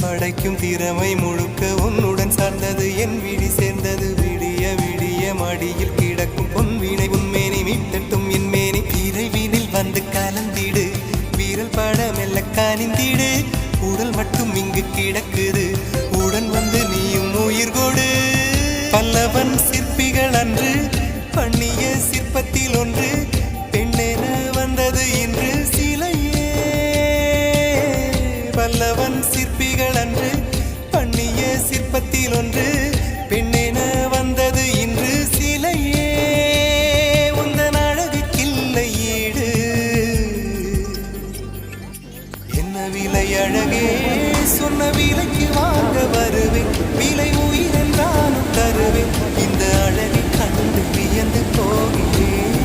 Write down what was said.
படைக்கும் திறமை முழுக்க உன்னுடன் சார்ந்தது என் விழி சேர்ந்தது விடிய விடிய மடியில் கிடக்கும் பொன்வினை உன்மேனி மீட்டட்டும் என் மேனி இறைவினில் வந்து கலந்திடு வீரல் பட மெல்ல காணிந்திடு உடல் மட்டும் இங்கு கிடக்குது உடன் வந்து நீயும் உயிர் கொடு பல்லவன் சிற்பிகள் அன்று பண்ணிய சிற்பத்தில் ஒன்று பெண்ணென வந்தது இன்று சிலையே பல்லவன் சிற்பிகள் அன்று பண்ணிய சிற்பத்தில் ஒன்று பெண்ணென வந்தது இன்று சிலையே உந்தன் அழகுக்கில்லை ஈடு என்ன விலை அழகே சொன்ன விலைக்கு வாங்க வருவேன் விலை உயிர் என்றாலும் தருவேன் இந்த அழகை கண்டு வியந்து போகிறேன்